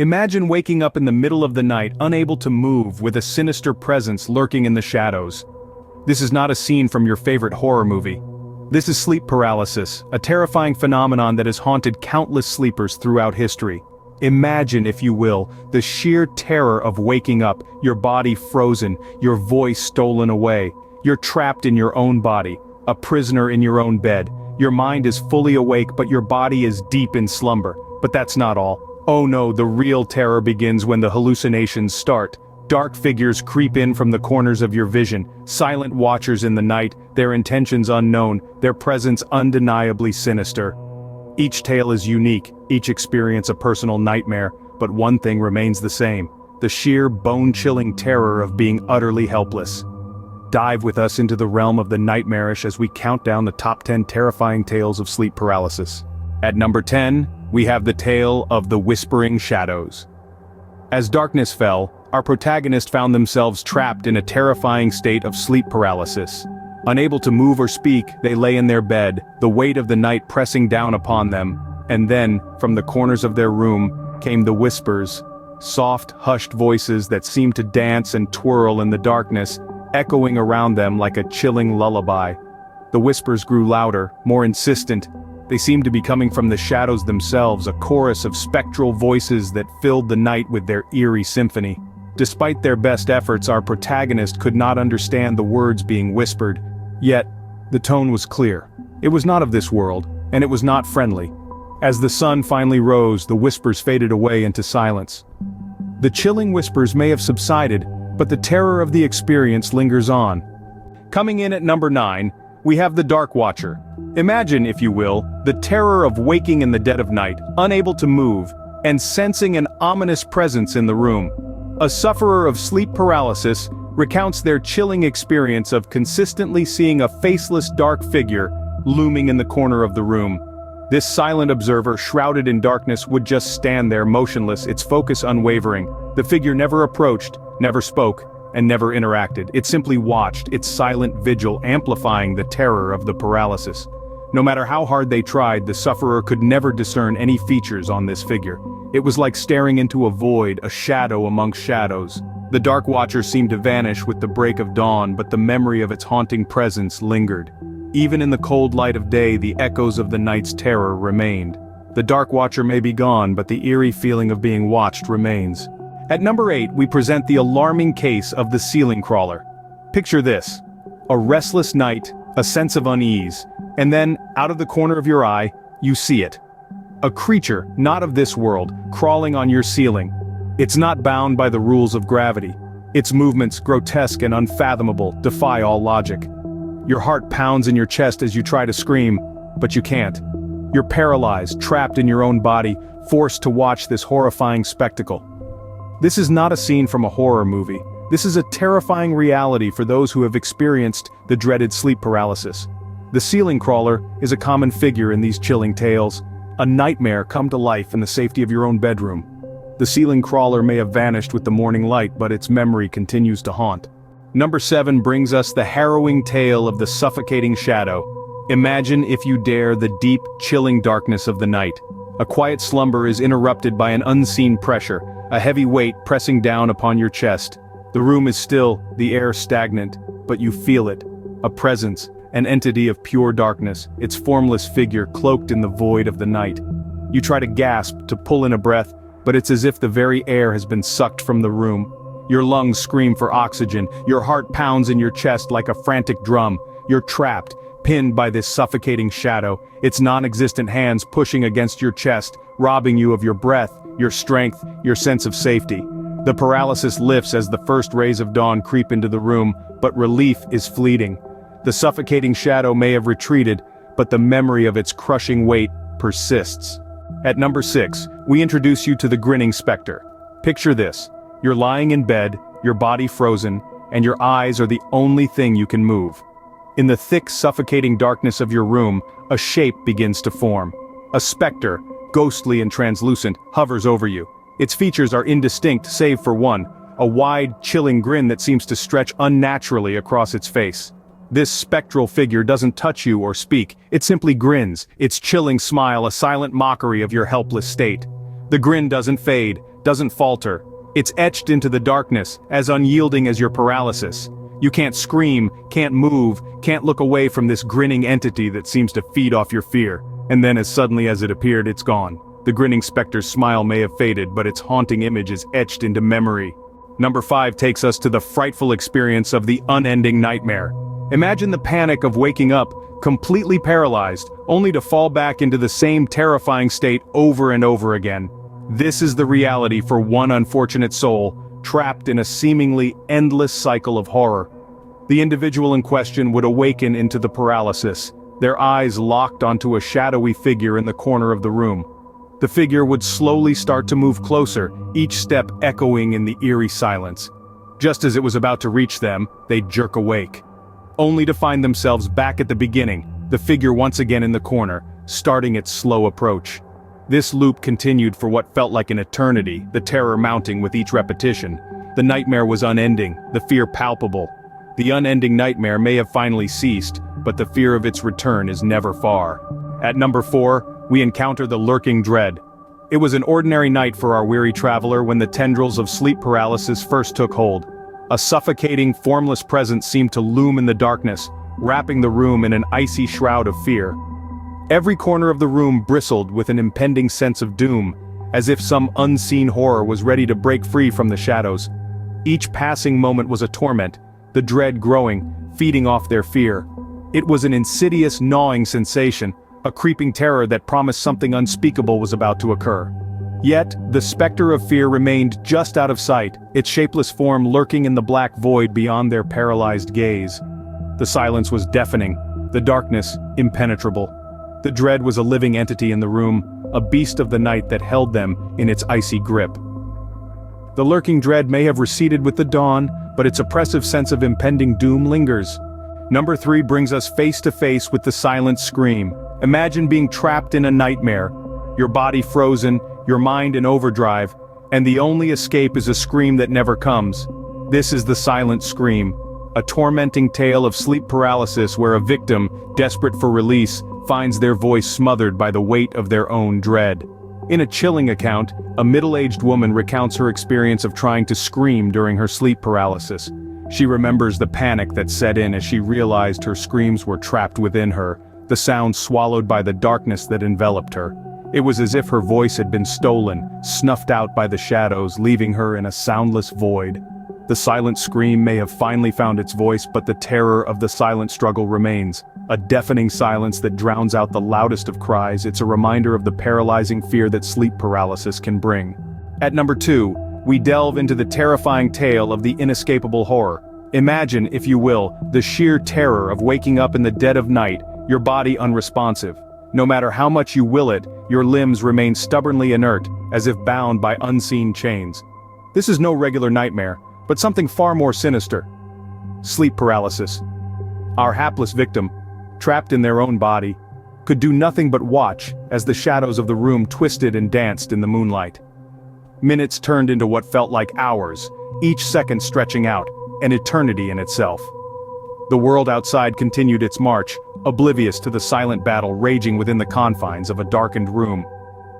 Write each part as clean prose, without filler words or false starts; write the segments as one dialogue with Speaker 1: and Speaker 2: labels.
Speaker 1: Imagine waking up in the middle of the night unable to move with a sinister presence lurking in the shadows. This is not a scene from your favorite horror movie. This is sleep paralysis, a terrifying phenomenon that has haunted countless sleepers throughout history. Imagine, if you will, the sheer terror of waking up, your body frozen, your voice stolen away. You're trapped in your own body, a prisoner in your own bed. Your mind is fully awake but your body is deep in slumber. But that's not all. Oh no, the real terror begins when the hallucinations start. Dark figures creep in from the corners of your vision, silent watchers in the night, their intentions unknown, their presence undeniably sinister. Each tale is unique, each experience a personal nightmare, but one thing remains the same: the sheer bone-chilling terror of being utterly helpless. Dive with us into the realm of the nightmarish as we count down the top 10 terrifying tales of sleep paralysis. At number 10, we have the tale of the Whispering Shadows. As darkness fell, our protagonists found themselves trapped in a terrifying state of sleep paralysis. Unable to move or speak, they lay in their bed, the weight of the night pressing down upon them, and then, from the corners of their room, came the whispers, soft, hushed voices that seemed to dance and twirl in the darkness, echoing around them like a chilling lullaby. The whispers grew louder, more insistent. They seemed to be coming from the shadows themselves, a chorus of spectral voices that filled the night with their eerie symphony. Despite their best efforts, our protagonist could not understand the words being whispered. Yet, the tone was clear. It was not of this world, and it was not friendly. As the sun finally rose, the whispers faded away into silence. The chilling whispers may have subsided, but the terror of the experience lingers on. Coming in at number 9, we have the Dark Watcher. Imagine, if you will, the terror of waking in the dead of night, unable to move, and sensing an ominous presence in the room. A sufferer of sleep paralysis recounts their chilling experience of consistently seeing a faceless dark figure looming in the corner of the room. This silent observer, shrouded in darkness, would just stand there motionless, its focus unwavering. The figure never approached, never spoke, and never interacted. It simply watched, its silent vigil amplifying the terror of the paralysis. No matter how hard they tried, the sufferer could never discern any features on this figure. It was like staring into a void, a shadow amongst shadows. The Dark Watcher seemed to vanish with the break of dawn, but the memory of its haunting presence lingered. Even in the cold light of day, the echoes of the night's terror remained. The Dark Watcher may be gone, but the eerie feeling of being watched remains. At number 8, we present the alarming case of the ceiling crawler. Picture this: a restless night, a sense of unease, and then, out of the corner of your eye, you see it. A creature, not of this world, crawling on your ceiling. It's not bound by the rules of gravity. Its movements, grotesque and unfathomable, defy all logic. Your heart pounds in your chest as you try to scream, but you can't. You're paralyzed, trapped in your own body, forced to watch this horrifying spectacle. This is not a scene from a horror movie. This is a terrifying reality for those who have experienced the dreaded sleep paralysis. The ceiling crawler is a common figure in these chilling tales, a nightmare come to life in the safety of your own bedroom. The ceiling crawler may have vanished with the morning light, but its memory continues to haunt. Number 7 brings us the harrowing tale of the Suffocating Shadow. Imagine, if you dare, the deep, chilling darkness of the night. A quiet slumber is interrupted by an unseen pressure, a heavy weight pressing down upon your chest. The room is still, the air stagnant, but you feel it. A presence, an entity of pure darkness, its formless figure cloaked in the void of the night. You try to gasp, to pull in a breath, but it's as if the very air has been sucked from the room. Your lungs scream for oxygen, your heart pounds in your chest like a frantic drum. You're trapped, pinned by this suffocating shadow, its non-existent hands pushing against your chest, robbing you of your breath, your strength, your sense of safety. The paralysis lifts as the first rays of dawn creep into the room, but relief is fleeting. The suffocating shadow may have retreated, but the memory of its crushing weight persists. At number 6, we introduce you to the Grinning Specter. Picture this: you're lying in bed, your body frozen, and your eyes are the only thing you can move. In the thick, suffocating darkness of your room, a shape begins to form. A specter, ghostly and translucent, hovers over you. Its features are indistinct save for one, a wide, chilling grin that seems to stretch unnaturally across its face. This spectral figure doesn't touch you or speak, it simply grins, its chilling smile a silent mockery of your helpless state. The grin doesn't fade, doesn't falter. It's etched into the darkness, as unyielding as your paralysis. You can't scream, can't move, can't look away from this grinning entity that seems to feed off your fear. And then as suddenly as it appeared, it's gone. The Grinning Specter's smile may have faded, but its haunting image is etched into memory. Number 5 takes us to the frightful experience of the Unending Nightmare. Imagine the panic of waking up, completely paralyzed, only to fall back into the same terrifying state over and over again. This is the reality for one unfortunate soul, trapped in a seemingly endless cycle of horror. The individual in question would awaken into the paralysis, their eyes locked onto a shadowy figure in the corner of the room. The figure would slowly start to move closer, each step echoing in the eerie silence. Just as it was about to reach them, they'd jerk awake, only to find themselves back at the beginning, the figure once again in the corner, starting its slow approach. This loop continued for what felt like an eternity, the terror mounting with each repetition. The nightmare was unending, the fear palpable. The unending nightmare may have finally ceased, but the fear of its return is never far. At number 4, we encounter the lurking dread. It was an ordinary night for our weary traveler when the tendrils of sleep paralysis first took hold. A suffocating, formless presence seemed to loom in the darkness, wrapping the room in an icy shroud of fear. Every corner of the room bristled with an impending sense of doom, as if some unseen horror was ready to break free from the shadows. Each passing moment was a torment, the dread growing, feeding off their fear. It was an insidious, gnawing sensation, a creeping terror that promised something unspeakable was about to occur. Yet, the specter of fear remained just out of sight, its shapeless form lurking in the black void beyond their paralyzed gaze. The silence was deafening, the darkness impenetrable. The dread was a living entity in the room, a beast of the night that held them in its icy grip. The lurking dread may have receded with the dawn, but its oppressive sense of impending doom lingers. Number 3 brings us face to face with the silent scream. Imagine being trapped in a nightmare, your body frozen, your mind in overdrive, and the only escape is a scream that never comes. This is the silent scream, a tormenting tale of sleep paralysis where a victim, desperate for release, finds their voice smothered by the weight of their own dread. In a chilling account, a middle-aged woman recounts her experience of trying to scream during her sleep paralysis. She remembers the panic that set in as she realized her screams were trapped within her, the sound swallowed by the darkness that enveloped her. It was as if her voice had been stolen, snuffed out by the shadows, leaving her in a soundless void. The silent scream may have finally found its voice, but the terror of the silent struggle remains. A deafening silence that drowns out the loudest of cries. It's a reminder of the paralyzing fear that sleep paralysis can bring. At number 2, we delve into the terrifying tale of the Inescapable Horror. Imagine, if you will, the sheer terror of waking up in the dead of night, your body unresponsive. No matter how much you will it, your limbs remain stubbornly inert, as if bound by unseen chains. This is no regular nightmare, but something far more sinister. Sleep paralysis. Our hapless victim, trapped in their own body, could do nothing but watch as the shadows of the room twisted and danced in the moonlight. Minutes turned into what felt like hours, each second stretching out, an eternity in itself. The world outside continued its march, oblivious to the silent battle raging within the confines of a darkened room.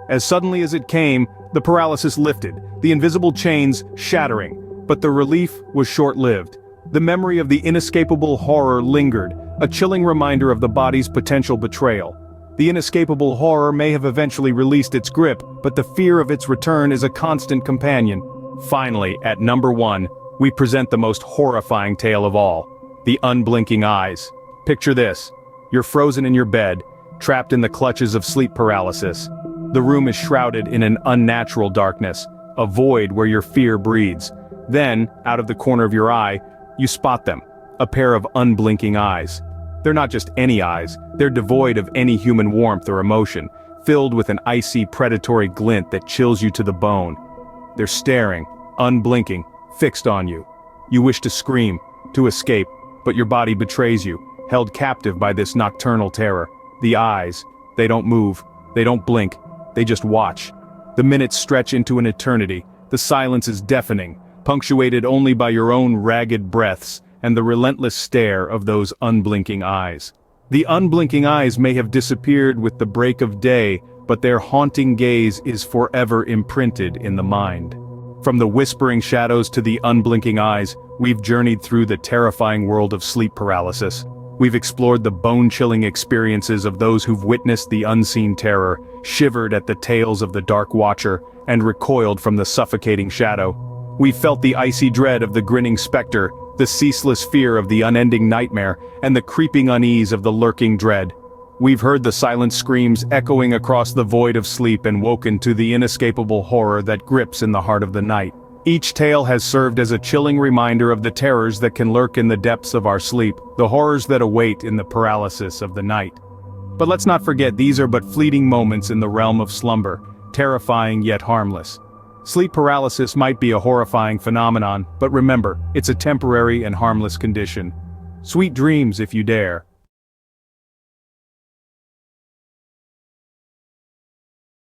Speaker 1: As suddenly as it came, the paralysis lifted, the invisible chains shattering, but the relief was short-lived. The memory of the inescapable horror lingered, a chilling reminder of the body's potential betrayal. The inescapable horror may have eventually released its grip, but the fear of its return is a constant companion. Finally, at number 1, we present the most horrifying tale of all, the Unblinking Eyes. Picture this. You're frozen in your bed, trapped in the clutches of sleep paralysis. The room is shrouded in an unnatural darkness, a void where your fear breeds. Then, out of the corner of your eye, you spot them, a pair of unblinking eyes. They're not just any eyes, they're devoid of any human warmth or emotion, filled with an icy, predatory glint that chills you to the bone. They're staring, unblinking, fixed on you. You wish to scream, to escape, but your body betrays you, held captive by this nocturnal terror. The eyes, they don't move, they don't blink, they just watch. The minutes stretch into an eternity, the silence is deafening, punctuated only by your own ragged breaths and the relentless stare of those unblinking eyes. The unblinking eyes may have disappeared with the break of day, but their haunting gaze is forever imprinted in the mind. From the whispering shadows to the unblinking eyes, we've journeyed through the terrifying world of sleep paralysis. We've explored the bone-chilling experiences of those who've witnessed the unseen terror, shivered at the tales of the Dark Watcher, and recoiled from the suffocating shadow. We've felt the icy dread of the Grinning Specter, the ceaseless fear of the Unending Nightmare, and the creeping unease of the lurking dread. We've heard the silent screams echoing across the void of sleep and woken to the inescapable horror that grips in the heart of the night. Each tale has served as a chilling reminder of the terrors that can lurk in the depths of our sleep, the horrors that await in the paralysis of the night. But let's not forget, these are but fleeting moments in the realm of slumber, terrifying yet harmless. Sleep paralysis might be a horrifying phenomenon, but remember, it's a temporary and harmless condition. Sweet dreams if you dare.